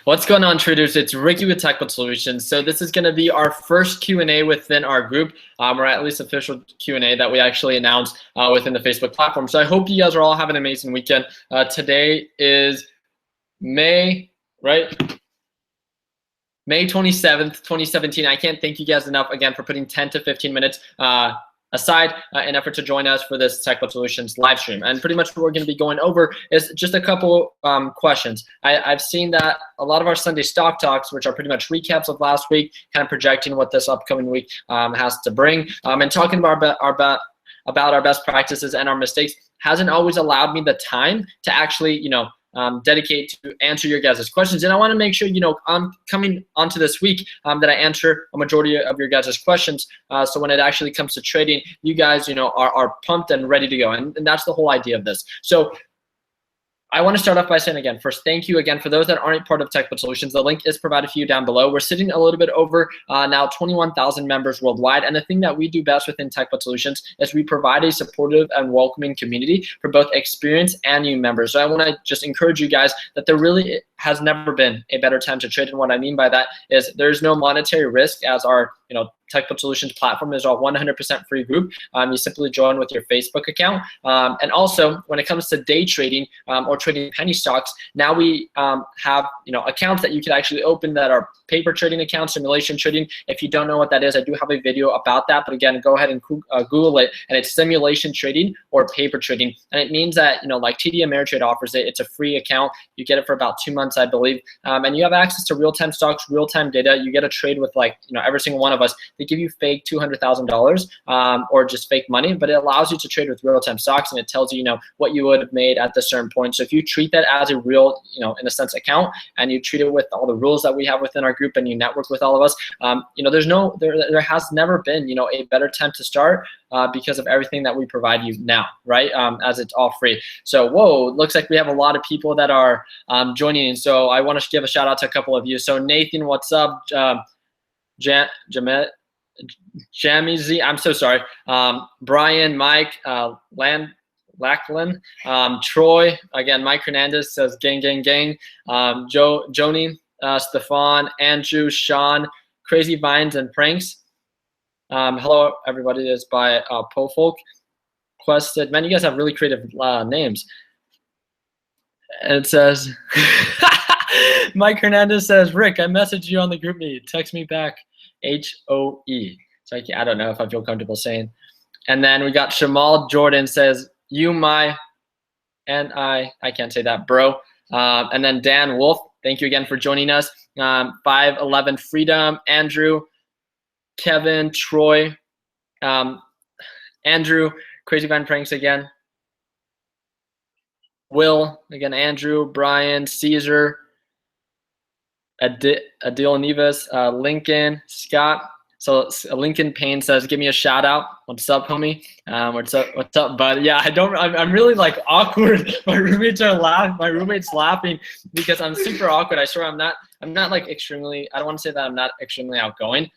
What's going on, traders? It's Ricky with Techbud Solutions. So this is going to be our first Q&A within our group, or at least official Q&A that we actually announced within the Facebook platform. So I hope you guys are all having an amazing weekend. Today is May, right? May 27th, 2017. I can't thank you guys enough again for putting 10 to 15 minutes aside in effort to join us for this Techbud Solutions live stream. And pretty much what we're going to be going over is just a couple questions. I've seen that a lot of our Sunday stock talks, which are pretty much recaps of last week, kind of projecting what this upcoming week has to bring, and talking about our best practices and our mistakes hasn't always allowed me the time to actually, dedicate to answer your guys' questions. And I want to make sure, I'm coming onto this week that I answer a majority of your guys' questions. So when it actually comes to trading, you guys, are pumped and ready to go. And that's the whole idea of this. So I want to start off by saying again, first, thank you again for those that aren't part of Techbud Solutions. The link is provided for you down below. We're sitting a little bit over now 21,000 members worldwide. And the thing that we do best within Techbud Solutions is we provide a supportive and welcoming community for both experienced and new members. So I want to just encourage you guys that there really has never been a better time to trade. And what I mean by that is there's no monetary risk, as our Techbud Solutions platform is a 100% free group. You simply join with your Facebook account. And also, when it comes to day trading or trading penny stocks, now we have accounts that you can actually open that are paper trading accounts, simulation trading. If you don't know what that is, I do have a video about that. But again, go ahead and Google it, and it's simulation trading or paper trading. And it means that like TD Ameritrade offers it. It's a free account. You get it for about 2 months, I believe, and you have access to real-time stocks, real-time data. You get a trade with every single one of us. They give you fake $200,000 or just fake money, but it allows you to trade with real-time stocks, and it tells you, what you would have made at this certain point. So if you treat that as a real, in a sense, account, and you treat it with all the rules that we have within our group, and you network with all of us, there has never been, a better time to start because of everything that we provide you now, right? As it's all free. So, whoa, looks like we have a lot of people that are joining in. So I want to give a shout out to a couple of you. So Nathan, what's up? Jamie Z, I'm so sorry. Brian, Mike, Lachlan, Troy, again, Mike Hernandez says gang, gang, gang. Joni, Stefan, Andrew, Sean, Crazy Vines and Pranks. Hello, everybody. It's by Pofolk. Quested. Man, you guys have really creative names. And it says, Mike Hernandez says, Rick, I messaged you on the group meet. Text me back. HOE. So I don't know if I feel comfortable saying. And then we got Shamal Jordan says, I can't say that, bro. And then Dan Wolf, thank you again for joining us. 511 Freedom, Andrew, Kevin, Troy, Andrew, Crazy Van Pranks again. Will, again, Andrew, Brian, Caesar, Adil Nevis, Lincoln, Scott. So Lincoln Payne says, give me a shout out. What's up, homie? What's up, bud? Yeah, I'm really awkward. My roommates laughing because I'm super awkward. I swear I'm not extremely, I don't want to say that I'm not extremely outgoing.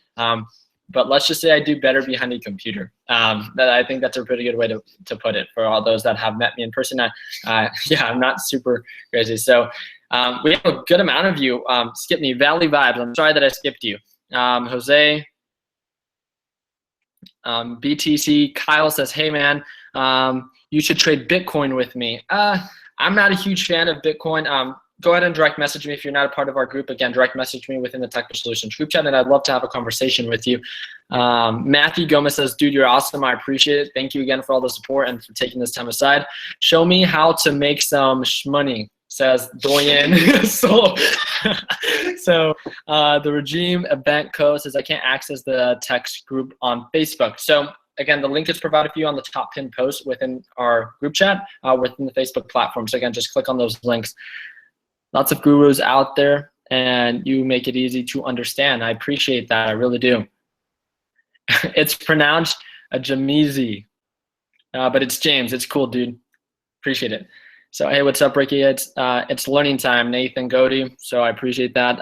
But let's just say I do better behind a computer. That I think that's a pretty good way to put it for all those that have met me in person. Yeah, I'm not super crazy. So we have a good amount of you. Skip me, Valley Vibes. I'm sorry that I skipped you. Jose, BTC, Kyle says, hey man, you should trade Bitcoin with me. I'm not a huge fan of Bitcoin. Go ahead and direct message me if you're not a part of our group. Again, direct message me within the Techbud Solutions group chat, and I'd love to have a conversation with you. Matthew Gomez says, dude, you're awesome. I appreciate it. Thank you again for all the support and for taking this time aside. Show me how to make some money, says Doyen. So the Regime Event Co says, I can't access the text group on Facebook. So again, the link is provided for you on the top pinned post within our group chat within the Facebook platform. So again, just click on those links. Lots of gurus out there, and you make it easy to understand. I appreciate that. I really do. It's pronounced Jamizi, but it's James. It's cool, dude. Appreciate it. So hey, what's up, Ricky? It's learning time, Nathan Godey. So I appreciate that.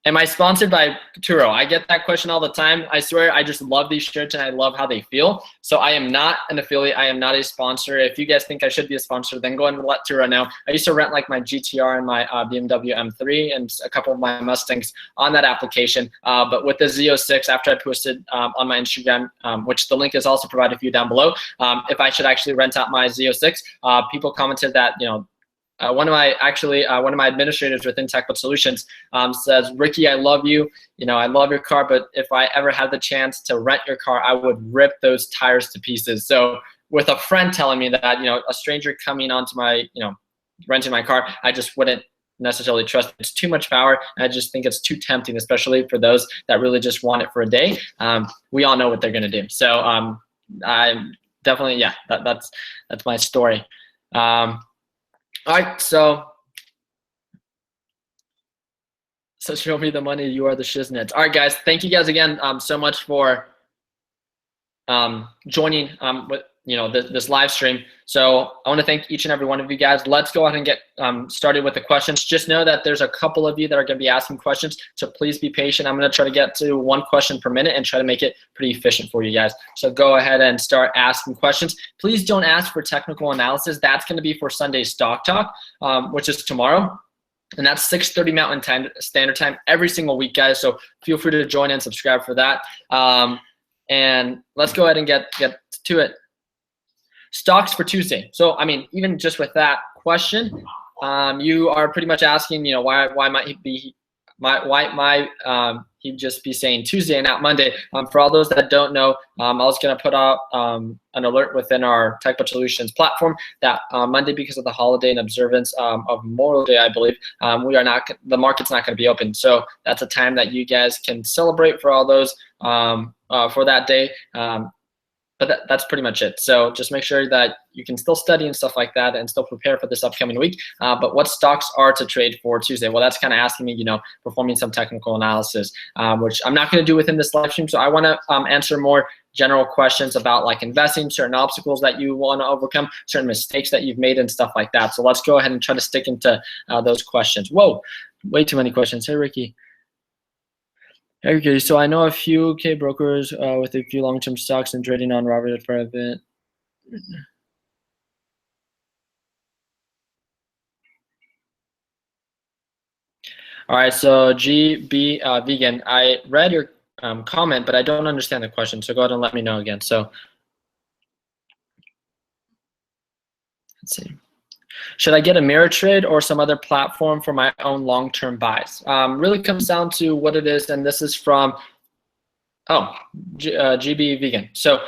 Am I sponsored by Toro? I get that question all the time. I swear, I just love these shirts and I love how they feel. So I am not an affiliate. I am not a sponsor. If you guys think I should be a sponsor, then go ahead and let Toro know. I used to rent like my GTR and my BMW M3 and a couple of my Mustangs on that application. But with the Z06, after I posted on my Instagram, which the link is also provided for you down below, if I should actually rent out my Z06, people commented that, one of my administrators within Techbud Solutions says, Ricky, I love you. I love your car, but if I ever had the chance to rent your car, I would rip those tires to pieces. So with a friend telling me that, a stranger coming onto my, renting my car, I just wouldn't necessarily trust it. It's too much power. And I just think it's too tempting, especially for those that really just want it for a day. We all know what they're going to do. So I'm definitely, yeah, that's my story. All right, so show me the money. You are the shiznits. All right, guys. Thank you guys again so much for joining with this live stream. So I want to thank each and every one of you guys. Let's go ahead and get started with the questions. Just know that there's a couple of you that are going to be asking questions, so please be patient. I'm going to try to get to one question per minute and try to make it pretty efficient for you guys. So go ahead and start asking questions. Please don't ask for technical analysis. That's going to be for Sunday's Stock Talk, which is tomorrow. And that's 6:30 Mountain Standard Time every single week, guys. So feel free to join and subscribe for that. And let's go ahead and get to it. Stocks for Tuesday. So, I mean, even just with that question, you are pretty much asking, why might he just be saying Tuesday and not Monday? For all those that don't know, I was going to put out an alert within our Techbud Solutions platform that Monday, because of the holiday and observance of Memorial Day, I believe, the market's not going to be open. So that's a time that you guys can celebrate for all those for that day. But that's pretty much it. So just make sure that you can still study and stuff like that and still prepare for this upcoming week. But what stocks are to trade for Tuesday? Well, that's kind of asking me, performing some technical analysis, which I'm not going to do within this live stream. So I want to answer more general questions about like investing, certain obstacles that you want to overcome, certain mistakes that you've made and stuff like that. So let's go ahead and try to stick into those questions. Whoa, way too many questions. Hey, Ricky. Okay, so I know a few brokers with a few long-term stocks and trading on Robinhood for a bit. All right, so GB Vegan, I read your comment, but I don't understand the question. So go ahead and let me know again. So let's see. Should I get a mirror trade or some other platform for my own long-term buys? Really comes down to what it is, and this is from GB Vegan. So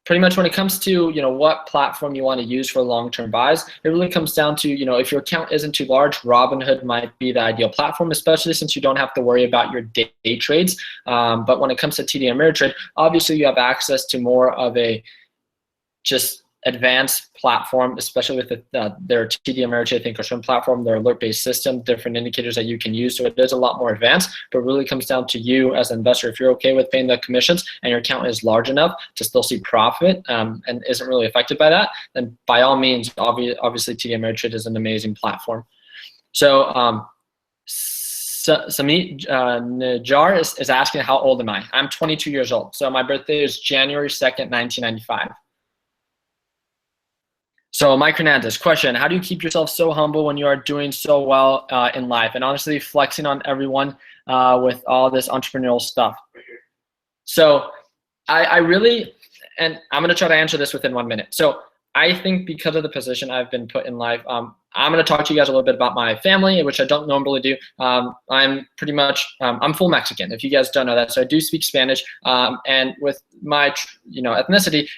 pretty much when it comes to what platform you want to use for long-term buys, it really comes down to if your account isn't too large, Robinhood might be the ideal platform, especially since you don't have to worry about your day trades. But when it comes to TD Ameritrade, obviously you have access to more of a just advanced platform, especially with their TD Ameritrade, I think, or swim platform, their alert-based system, different indicators that you can use. So it is a lot more advanced, but it really comes down to you as an investor. If you're okay with paying the commissions and your account is large enough to still see profit and isn't really affected by that, then by all means, obviously TD Ameritrade is an amazing platform. So Samit Najar is asking, how old am I? I'm 22 years old. So my birthday is January 2nd, 1995. So Mike Hernandez, question, how do you keep yourself so humble when you are doing so well in life and honestly flexing on everyone with all this entrepreneurial stuff? So I really, and I'm gonna try to answer this within 1 minute. So I think because of the position I've been put in life, I'm gonna talk to you guys a little bit about my family, which I don't normally do. I'm pretty much, I'm full Mexican, if you guys don't know that. So I do speak Spanish, and with my, ethnicity,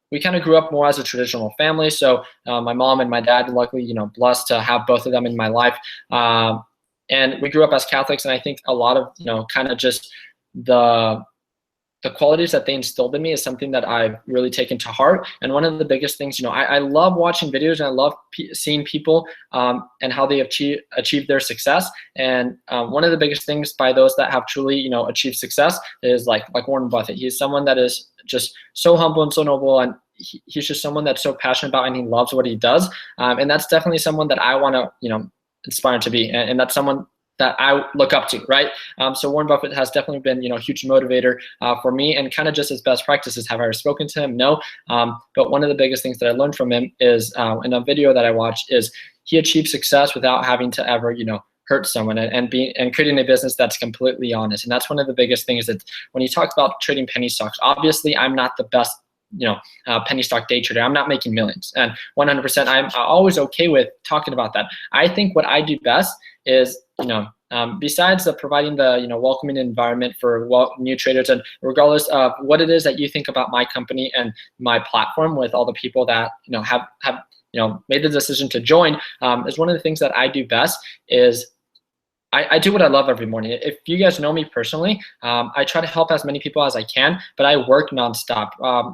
we kind of grew up more as a traditional family. So my mom and my dad, luckily, blessed to have both of them in my life. And we grew up as Catholics, and I think a lot of, kind of just the qualities that they instilled in me is something that I've really taken to heart. And one of the biggest things, I love watching videos and I love seeing people and how they achieve their success. And one of the biggest things by those that have truly, achieved success is like Warren Buffett. He's someone that is just so humble and so noble, and he's just someone that's so passionate about and he loves what he does. And that's definitely someone that I want to, inspire to be. And that's someone that I look up to, right? So Warren Buffett has definitely been, a huge motivator for me, and kind of just his best practices. Have I ever spoken to him? No. But one of the biggest things that I learned from him is, in a video that I watched, is he achieved success without having to ever, hurt someone, and creating a business that's completely honest. And that's one of the biggest things, that when you talk about trading penny stocks, obviously I'm not the best penny stock day trader. I'm not making millions, and 100% I'm always okay with talking about that. I think what I do best is, besides providing the welcoming environment for new traders, and regardless of what it is that you think about my company and my platform, with all the people that have made the decision to join, is one of the things that I do best is I do what I love every morning. If you guys know me personally, I try to help as many people as I can, but I work nonstop.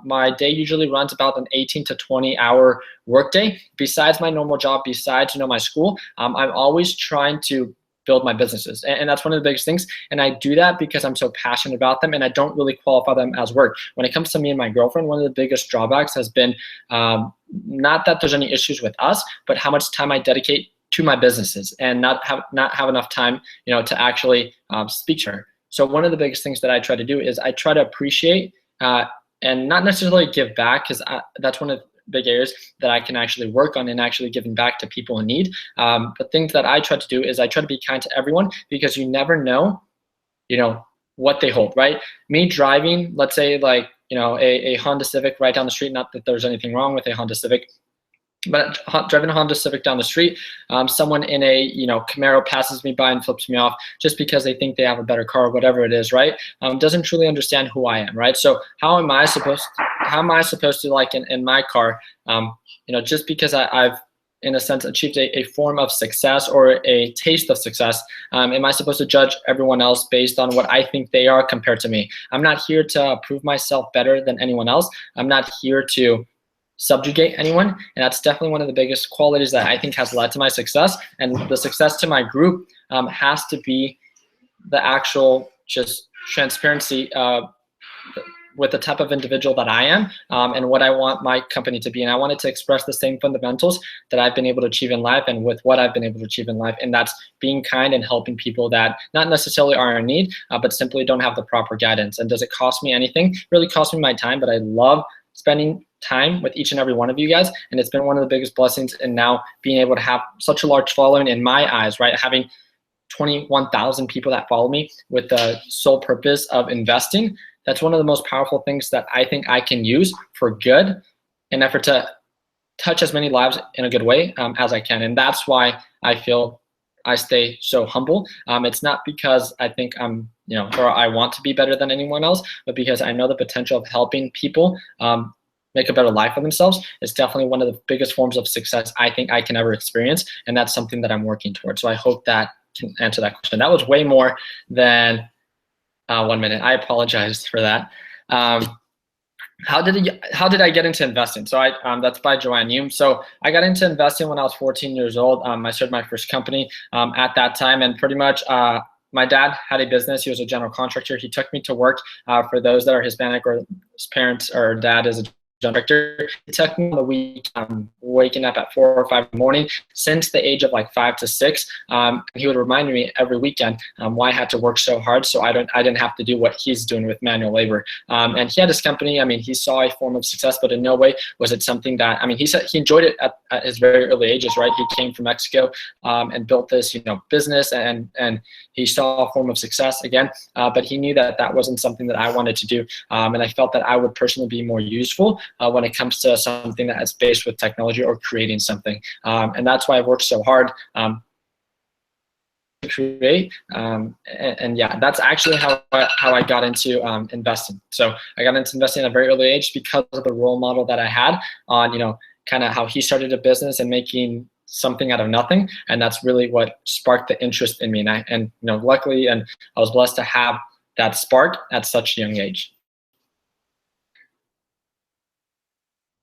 My day usually runs about an 18 to 20 hour workday. Besides my normal job, besides my school, I'm always trying to build my businesses, and that's one of the biggest things. And I do that because I'm so passionate about them, and I don't really qualify them as work. When it comes to me and my girlfriend, one of the biggest drawbacks has been not that there's any issues with us, but how much time I dedicate to my businesses, and not have enough time, to actually speak to her. So one of the biggest things that I try to do is I try to appreciate and not necessarily give back, because that's one of the big areas that I can actually work on, and actually giving back to people in need. But things that I try to do is I try to be kind to everyone, because you never know, what they hold, right? Me driving, let's say, like, a Honda Civic right down the street, not that there's anything wrong with a Honda Civic, but driving a Honda Civic down the street, someone in a Camaro passes me by and flips me off just because they think they have a better car, or whatever it is, right? Doesn't truly understand who I am, right? So how am I supposed to, like, in my car, just because I've in a sense achieved a form of success, or a taste of success, am I supposed to judge everyone else based on what I think they are compared to me? I'm not here to prove myself better than anyone else. I'm not here to subjugate anyone, and that's definitely one of the biggest qualities that I think has led to my success. And the success to my group has to be the actual just transparency with the type of individual that I am, and what I want my company to be. And I wanted to express the same fundamentals that I've been able to achieve in life, and with what I've been able to achieve in life, and that's being kind and helping people that not necessarily are in need, but simply don't have the proper guidance. And does it cost me anything? It really costs me my time, but I love spending time with each and every one of you guys, and it's been one of the biggest blessings. And now being able to have such a large following in my eyes, right? Having 21,000 people that follow me with the sole purpose of investing, that's one of the most powerful things that I think I can use for good, in effort to touch as many lives in a good way as I can. And that's why I feel I stay so humble. It's not because I think I'm, or I want to be better than anyone else, but because I know the potential of helping people make a better life for themselves is definitely one of the biggest forms of success I think I can ever experience. And that's something that I'm working towards. So I hope that can answer that question. That was way more than 1 minute. I apologize for that. How did I get into investing? So that's by Joanne Hume. So I got into investing when I was 14 years old. I started my first company at that time, and pretty much my dad had a business. He was a general contractor. He took me to work. For those that are Hispanic, or his parents or dad is a director, he took me on the week, waking up at 4 or 5 in the morning since the age of like 5 to 6. He would remind me every weekend why I had to work so hard, so I didn't have to do what he's doing with manual labor. And he had his company. I mean, he saw a form of success, but in no way was it something that, I mean, he said he enjoyed it at his very early ages, right? He came from Mexico and built this, business, and he saw a form of success again, but he knew that that wasn't something that I wanted to do. And I felt that I would personally be more useful when it comes to something that is based with technology or creating something. And that's why I worked so hard to create. And yeah, that's actually how I got into investing. So I got into investing at a very early age because of the role model that I had on, kind of how he started a business and making something out of nothing. And that's really what sparked the interest in me. And luckily, and I was blessed to have that spark at such a young age.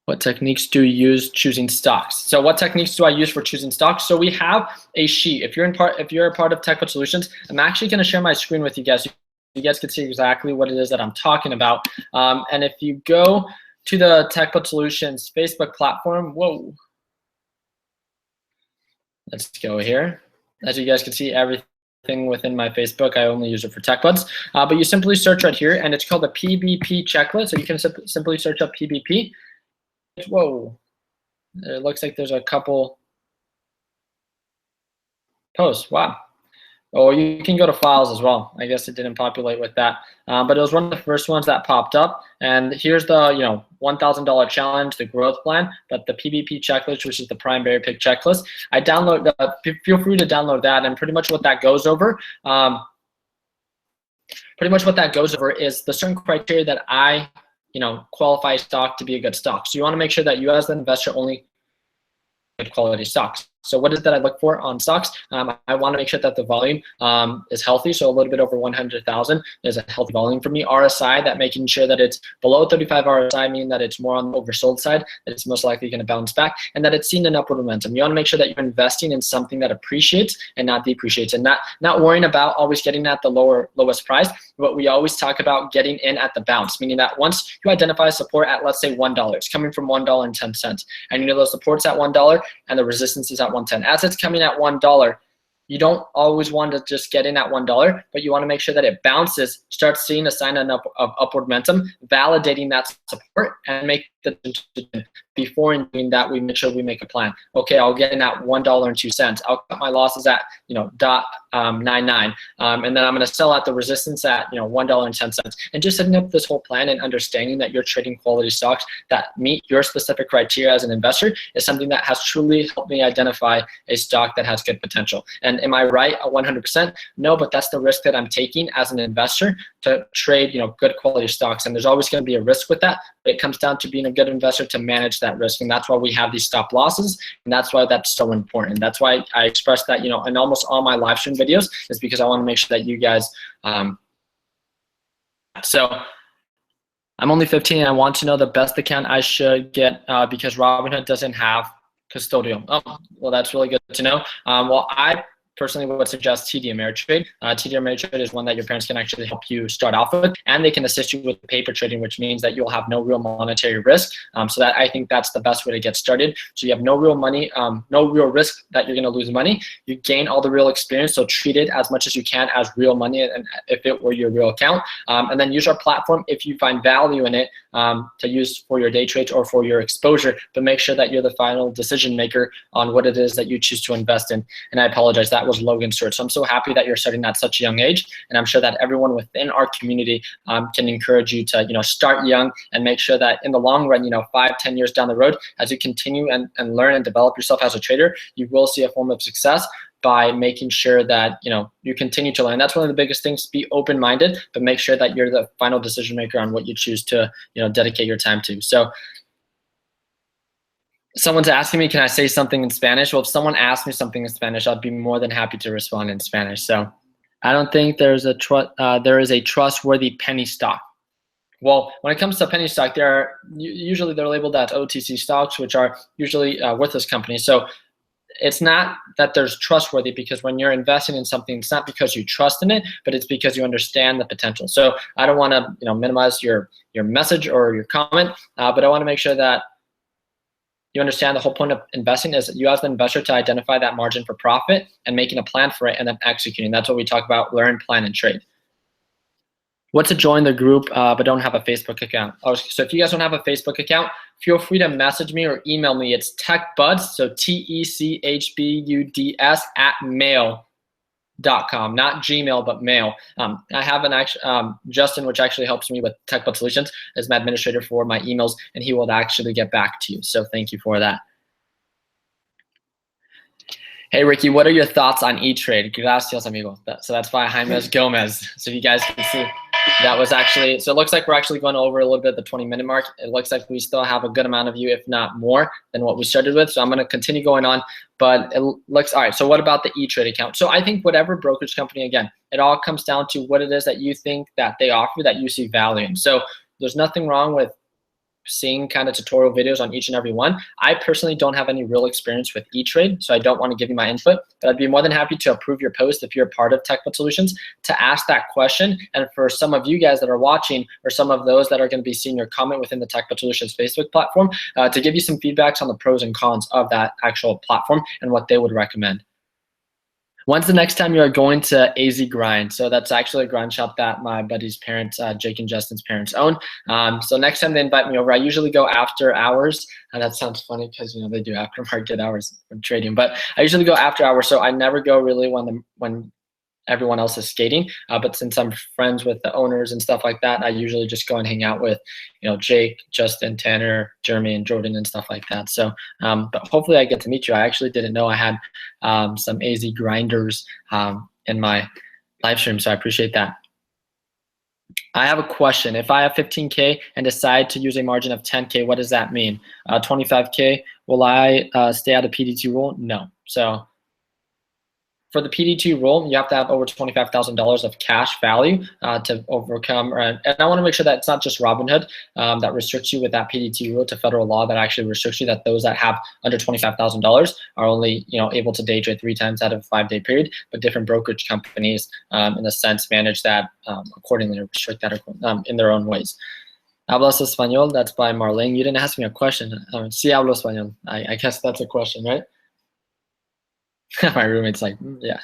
What techniques do you use choosing stocks? So what techniques do I use for choosing stocks? So we have a sheet. If you're a part of Techbud Solutions, I'm actually going to share my screen with you guys. You guys can see exactly what it is that I'm talking about. And if you go to the Techbud Solutions Facebook platform, whoa, let's go here. As you guys can see, everything thing within my Facebook. I only use it for TechBuds. But you simply search right here, and it's called the PBP checklist. So you can simply search up PBP. Whoa, it looks like there's a couple posts. Wow. Oh, you can go to files as well. I guess it didn't populate with that, but it was one of the first ones that popped up. And here's the $1,000 challenge, the growth plan, but the PBP checklist, which is the prime berry pick checklist. I download. Feel free to download that, and pretty much what that goes over. Is the certain criteria that I qualify stock to be a good stock. So you want to make sure that you as the investor only good quality stocks. So what is it that I look for on stocks? I want to make sure that the volume is healthy. So a little bit over 100,000 is a healthy volume for me. RSI, that making sure that it's below 35 RSI, meaning that it's more on the oversold side, that it's most likely going to bounce back, and that it's seen an upward momentum. You want to make sure that you're investing in something that appreciates and not depreciates, and not worrying about always getting at the lowest price, but we always talk about getting in at the bounce, meaning that once you identify support at, let's say, $1, it's coming from $1.10, and those supports at $1 and the resistance is at 110. As it's coming at $1, you don't always want to just get in at $1, but you want to make sure that it bounces, starts seeing a sign of upward momentum, validating that support, and make the before doing that, we make sure we make a plan. Okay, I'll get in at $1.02. I'll cut my losses at .99, and then I'm going to sell at the resistance at $1.10. And just setting up this whole plan and understanding that you're trading quality stocks that meet your specific criteria as an investor is something that has truly helped me identify a stock that has good potential. And am I right at 100%? No, but that's the risk that I'm taking as an investor to trade good quality stocks. And there's always going to be a risk with that. But it comes down to being a good investor to manage that risk, and that's why we have these stop losses, and that's why that's so important. That's why I express that in almost all my live stream videos, is because I want to make sure that you guys so I'm only 15 and I want to know the best account I should get because Robinhood doesn't have custodial. Oh, well, that's really good to know. Well, I personally would suggest TD Ameritrade. TD Ameritrade is one that your parents can actually help you start off with, and they can assist you with paper trading, which means that you'll have no real monetary risk. So that I think that's the best way to get started. So you have no real money, no real risk that you're going to lose money. You gain all the real experience, so treat it as much as you can as real money, and if it were your real account. And then use our platform if you find value in it to use for your day trades or for your exposure, but make sure that you're the final decision maker on what it is that you choose to invest in. And I apologize, that was Logan's search. So I'm so happy that you're starting at such a young age, and I'm sure that everyone within our community can encourage you to start young and make sure that in the long run, 5-10 years down the road, as you continue and learn and develop yourself as a trader, you will see a form of success by making sure that you continue to learn. That's one of the biggest things. Be open-minded, but make sure that you're the final decision maker on what you choose to dedicate your time to. So someone's asking me, can I say something in Spanish? Well, if someone asks me something in Spanish, I'd be more than happy to respond in Spanish. So I don't think there is a trustworthy penny stock. Well, when it comes to penny stock, usually they're labeled as OTC stocks, which are usually worthless companies. So it's not that there's trustworthy, because when you're investing in something, it's not because you trust in it, but it's because you understand the potential. So I don't want to minimize your message or your comment, but I want to make sure that you understand the whole point of investing is you as an investor to identify that margin for profit and making a plan for it and then executing. That's what we talk about: learn, plan, and trade. What to join the group but don't have a Facebook account? So if you guys don't have a Facebook account, feel free to message me or email me. It's techbuds, so TECHBUDS @mail.com, not Gmail, but mail. I have an Justin, which actually helps me with Techbud Solutions, as my administrator for my emails, and he will actually get back to you. So thank you for that. Hey, Ricky, what are your thoughts on E-Trade? Gracias, amigo. So that's by Jaime Gomez. So you guys can see, that was actually, so it looks like we're actually going over a little bit the 20-minute mark. It looks like we still have a good amount of you, if not more, than what we started with. So I'm going to continue going on, but it looks, all right, so what about the E-Trade account? So I think whatever brokerage company, again, it all comes down to what it is that you think that they offer that you see value in. So there's nothing wrong with seeing kind of tutorial videos on each and every one. I personally don't have any real experience with E-Trade, so I don't want to give you my input, but I'd be more than happy to approve your post if you're a part of Techbud Solutions to ask that question. And for some of you guys that are watching, or some of those that are going to be seeing your comment within the Techbud Solutions Facebook platform, to give you some feedbacks on the pros and cons of that actual platform and what they would recommend. When's the next time you are going to AZ Grind? So that's actually a grind shop that my buddy's parents, Jake and Justin's parents, own. So next time they invite me over, I usually go after hours. And that sounds funny because they do aftermarket hours of trading, but I usually go after hours. So I never go really when everyone else is skating. But since I'm friends with the owners and stuff like that, I usually just go and hang out with, Jake, Justin, Tanner, Jeremy, and Jordan and stuff like that. So, but hopefully I get to meet you. I actually didn't know I had some AZ grinders in my live stream, so I appreciate that. I have a question. If I have 15K and decide to use a margin of 10K, what does that mean? 25K, will I stay out of PDT rule? No. So for the PDT rule, you have to have over $25,000 of cash value to overcome. And I want to make sure that it's not just Robinhood that restricts you with that PDT rule. To federal law that actually restricts you, that those that have under $25,000 are only able to day trade 3 times out of a 5-day period. But different brokerage companies, in a sense, manage that accordingly, or restrict that in their own ways. Hablas español? That's by Marlene. You didn't ask me a question. Sí hablo español. I guess that's a question, right? My roommate's like, yeah.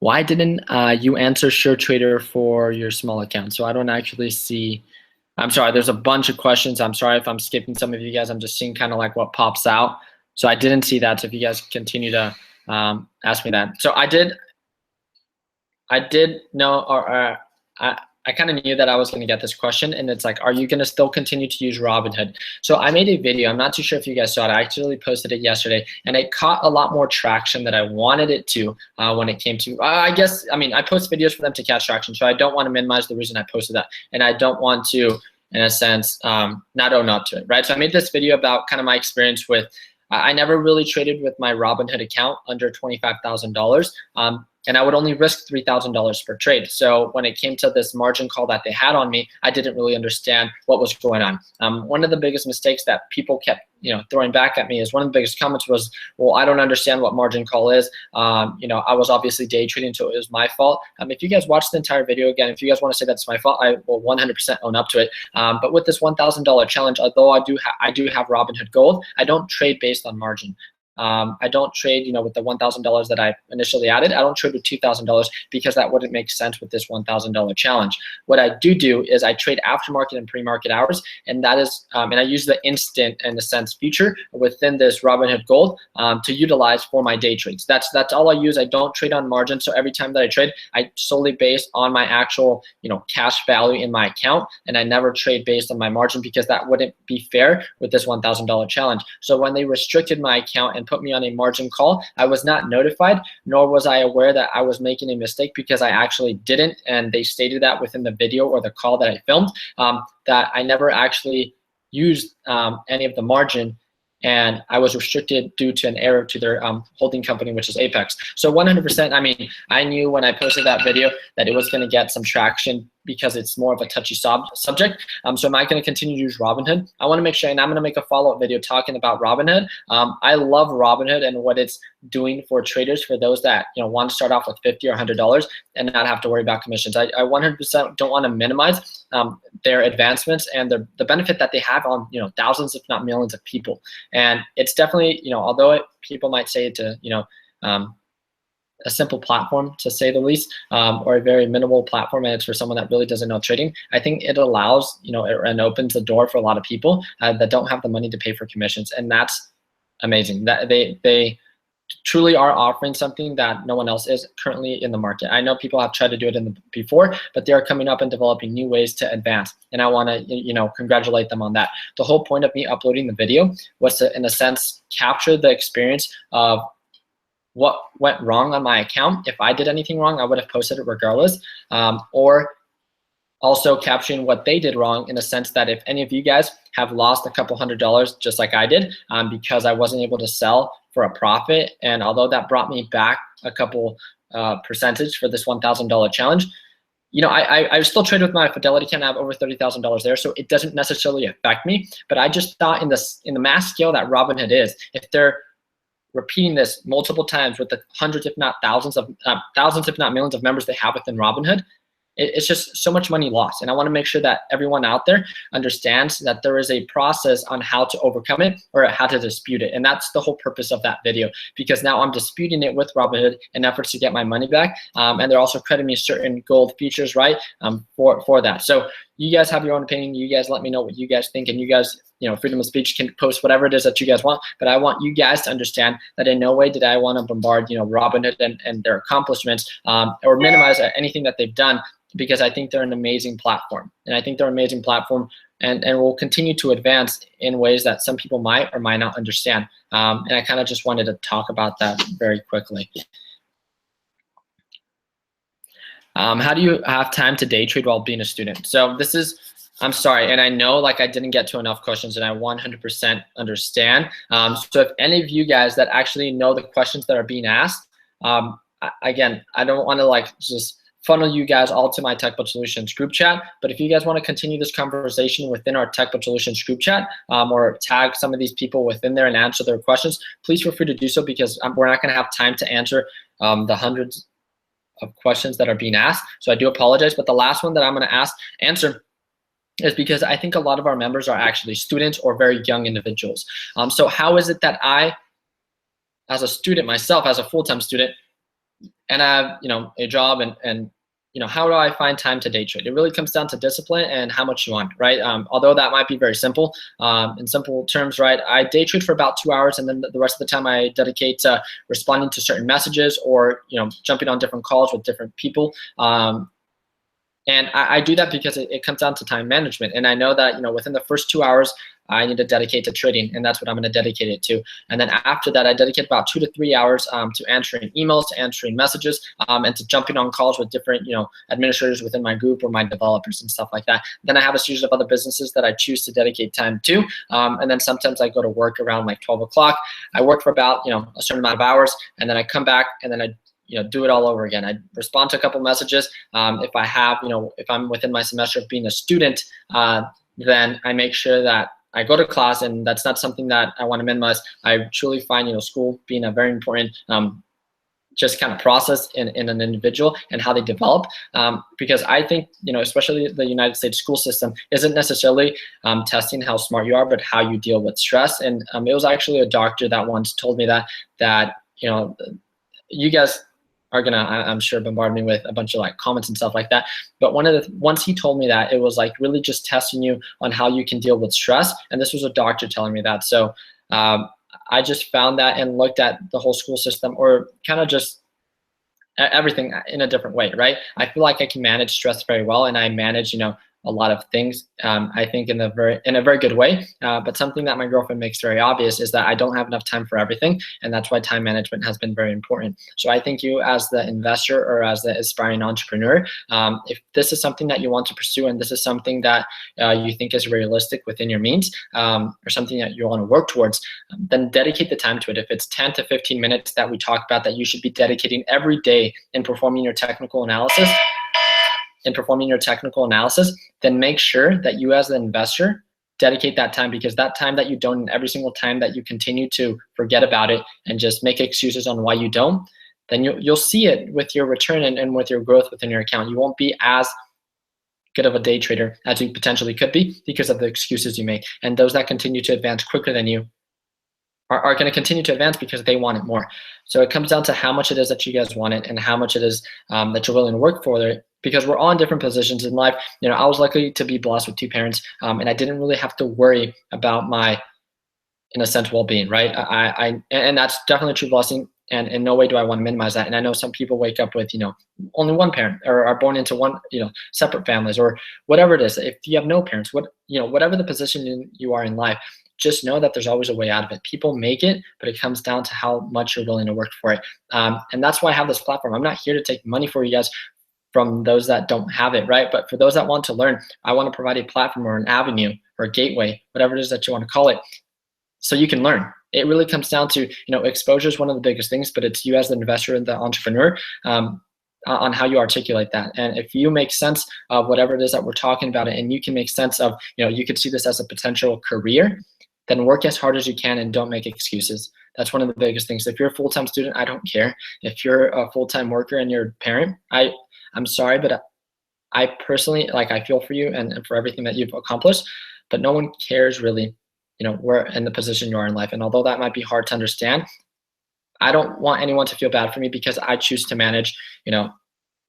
Why didn't you answer SureTrader for your small account? So I don't actually see. I'm sorry, there's a bunch of questions. I'm sorry if I'm skipping some of you guys. I'm just seeing kind of like what pops out. So I didn't see that. So if you guys continue to ask me that. So I did know, or I kind of knew that I was going to get this question, and it's like, are you going to still continue to use Robinhood? So I made a video. I'm not too sure if you guys saw it. I actually posted it yesterday, and it caught a lot more traction than I wanted it to when it came to, I post videos for them to catch traction, so I don't want to minimize the reason I posted that, and I don't want to, in a sense, not own up to it, right? So I made this video about kind of my experience with, I never really traded with my Robinhood account under $25,000. And I would only risk $3,000 per trade. So when it came to this margin call that they had on me, I didn't really understand what was going on. One of the biggest mistakes that people kept throwing back at me is, one of the biggest comments was, well, I don't understand what margin call is. I was obviously day trading, so it was my fault. If you guys watch the entire video again, if you guys want to say that's my fault, I will 100% own up to it. But with this $1,000 challenge, although I do have Robinhood Gold, I don't trade based on margin. I don't trade, with the $1,000 that I initially added. I don't trade with $2,000 because that wouldn't make sense with this $1,000 challenge. What I do is I trade aftermarket and pre-market hours, and that is, and I use the instant, in a sense, feature within this Robinhood Gold to utilize for my day trades. That's all I use. I don't trade on margin. So every time that I trade, I solely base on my actual, cash value in my account, and I never trade based on my margin because that wouldn't be fair with this $1,000 challenge. So when they restricted my account and put me on a margin call, I was not notified, nor was I aware that I was making a mistake, because I actually didn't, and they stated that within the video or the call that I filmed, that I never actually used any of the margin, and I was restricted due to an error to their holding company, which is Apex. So 100%, I knew when I posted that video that it was going to get some traction because it's more of a touchy subject. So am I going to continue to use Robinhood? I want to make sure, and I'm going to make a follow-up video talking about Robinhood. I love Robinhood and what it's doing for traders, for those that want to start off with $50 or $100 and not have to worry about commissions. I 100% don't want to minimize their advancements and the benefit that they have on thousands, if not millions, of people. And it's definitely, although people might say it's a simple platform, to say the least, or a very minimal platform, and it's for someone that really doesn't know trading, I think it allows, and opens the door for a lot of people that don't have the money to pay for commissions, and that's amazing. That they truly are offering something that no one else is currently in the market. I know people have tried to do it before, but they are coming up and developing new ways to advance, and I want to congratulate them on that. The whole point of me uploading the video was to, in a sense, capture the experience of what went wrong on my account. If I did anything wrong, I would have posted it regardless, or also capturing what they did wrong, in a sense that if any of you guys have lost a couple $100 just like I did, because I wasn't able to sell for a profit, and although that brought me back a couple percentage for this $1,000 challenge, I still trade with my Fidelity account. I have over $30,000 there, so it doesn't necessarily affect me. But I just thought in the mass scale that Robinhood is, if they're repeating this multiple times with the hundreds, if not thousands, if not millions of members they have within Robinhood, it's just so much money lost. And I want to make sure that everyone out there understands that there is a process on how to overcome it or how to dispute it. And that's the whole purpose of that video, because now I'm disputing it with Robinhood in efforts to get my money back. And they're also crediting me certain gold features, right, for that. So you guys have your own opinion. You guys let me know what you guys think, and you guys, freedom of speech, can post whatever it is that you guys want. But I want you guys to understand that in no way did I want to bombard, Robinhood and their accomplishments, or minimize anything that they've done, because I think they're an amazing platform. And I think they're an amazing platform and will continue to advance in ways that some people might or might not understand. And I kind of just wanted to talk about that very quickly. How do you have time to day trade while being a student? So this is, I'm sorry, and I know like I didn't get to enough questions, and I 100% understand. So if any of you guys that actually know the questions that are being asked, again, I don't want to like just funnel you guys all to my Techbud Solutions group chat, but if you guys want to continue this conversation within our Techbud Solutions group chat, or tag some of these people within there and answer their questions, please feel free to do so, because we're not going to have time to answer the hundreds of questions that are being asked. So I do apologize, but the last one that I'm going to answer is because I think a lot of our members are actually students or very young individuals. So how is it that I, as a student myself, as a full-time student, and I have, a job, and how do I find time to day trade? It really comes down to discipline and how much you want, right? Although that might be very simple, in simple terms, right? I day trade for about 2 hours, and then the rest of the time I dedicate to responding to certain messages, or jumping on different calls with different people. And I do that because it comes down to time management. And I know that, within the first 2 hours, I need to dedicate to trading, and that's what I'm going to dedicate it to. And then after that, I dedicate about 2 to 3 hours to answering emails, to answering messages, and to jumping on calls with different, administrators within my group or my developers and stuff like that. Then I have a series of other businesses that I choose to dedicate time to. And then sometimes I go to work around like 12 o'clock. I work for about, a certain amount of hours, and then I come back, and then I do it all over again. I respond to a couple messages. If I have, if I'm within my semester of being a student, then I make sure that I go to class, and that's not something that I want to minimize. I truly find, school being a very important just kind of process in an individual and how they develop, because I think, especially the United States school system isn't necessarily testing how smart you are, but how you deal with stress. And it was actually a doctor that once told me that you guys are gonna, I'm sure, bombard me with a bunch of like comments and stuff like that. But once he told me that, it was like really just testing you on how you can deal with stress. And this was a doctor telling me that. So I just found that and looked at the whole school system, or kind of just everything in a different way, right? I feel like I can manage stress very well, and I manage, a lot of things, I think in a very good way. But something that my girlfriend makes very obvious is that I don't have enough time for everything, and that's why time management has been very important. So I think you, as the investor or as the aspiring entrepreneur, if this is something that you want to pursue, and this is something that you think is realistic within your means, or something that you want to work towards, then dedicate the time to it. If it's 10 to 15 minutes that we talk about that you should be dedicating every day in performing your technical analysis, then make sure that you as the investor dedicate that time, because that time that you don't, and every single time that you continue to forget about it and just make excuses on why you don't, then you'll see it with your return and with your growth within your account. You won't be as good of a day trader as you potentially could be because of the excuses you make. And those that continue to advance quicker than you are going to continue to advance because they want it more. So it comes down to how much it is that you guys want it, and how much it is that you're willing to work for it, because we're all in different positions in life. I was lucky to be blessed with 2 parents, and I didn't really have to worry about my, in a sense, well-being, right? And that's definitely a true blessing, and in no way do I want to minimize that. And I know some people wake up with, only one parent, or are born into one, separate families, or whatever it is. If you have no parents, whatever the position you are in life, just know that there's always a way out of it. People make it, but it comes down to how much you're willing to work for it. And that's why I have this platform. I'm not here to take money for you guys from those that don't have it, right? But for those that want to learn, I want to provide a platform or an avenue or a gateway, whatever it is that you want to call it, so you can learn. It really comes down to, exposure is one of the biggest things, but it's you as the investor and the entrepreneur, on how you articulate that. And if you make sense of whatever it is that we're talking about, and you can make sense of, you could see this as a potential career, then work as hard as you can and don't make excuses. That's one of the biggest things. If you're a full-time student, I don't care. If you're a full-time worker and you're a parent, I'm sorry, but I personally, like, I feel for you and for everything that you've accomplished, but no one cares really, where in the position you are in life. And although that might be hard to understand, I don't want anyone to feel bad for me because I choose to manage, a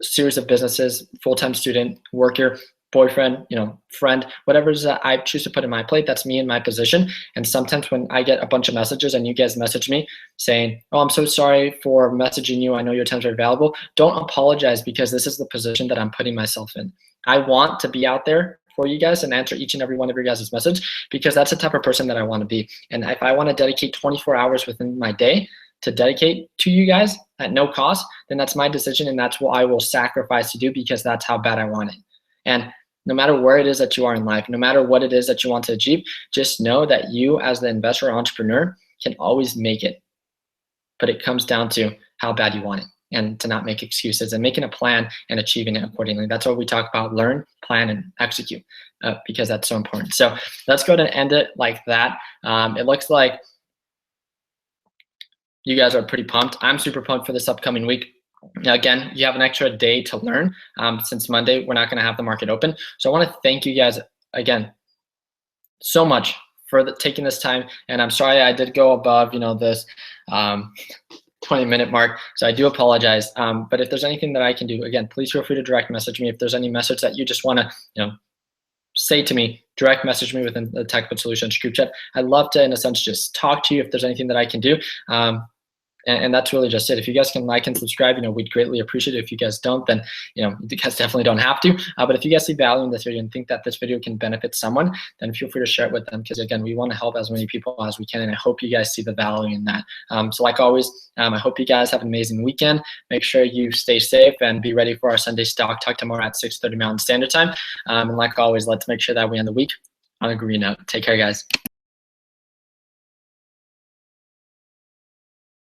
series of businesses, full-time student, worker, boyfriend, friend, whatever it is that I choose to put in my plate, that's me in my position. And sometimes when I get a bunch of messages and you guys message me saying, oh, I'm so sorry for messaging you, I know your time's very valuable, don't apologize, because this is the position that I'm putting myself in. I want to be out there for you guys and answer each and every one of your guys' message, because that's the type of person that I want to be. And if I want to dedicate 24 hours within my day to dedicate to you guys at no cost, then that's my decision, and that's what I will sacrifice to do, because that's how bad I want it. And no matter where it is that you are in life, no matter what it is that you want to achieve, just know that you as the investor or entrepreneur can always make it. But it comes down to how bad you want it, and to not make excuses and making a plan and achieving it accordingly. That's what we talk about: learn, plan, and execute, because that's so important. So let's go ahead and end it like that. It looks like you guys are pretty pumped. I'm super pumped for this upcoming week. Now, again, you have an extra day to learn. Since Monday, we're not going to have the market open. So I want to thank you guys again so much for taking this time. And I'm sorry I did go above, this 20-minute mark. So I do apologize. But if there's anything that I can do, again, please feel free to direct message me. If there's any message that you just want to, say to me, direct message me within the Techbud Solutions group chat. I'd love to, in a sense, just talk to you if there's anything that I can do. And that's really just it. If you guys can like and subscribe, we'd greatly appreciate it. If you guys don't, then, you guys definitely don't have to. But if you guys see value in this video and think that this video can benefit someone, then feel free to share it with them, because again, we want to help as many people as we can, and I hope you guys see the value in that. So like always, I hope you guys have an amazing weekend. Make sure you stay safe and be ready for our Sunday stock talk tomorrow at 6:30 Mountain Standard Time. And like always, let's make sure that we end the week on a green note. Take care, guys.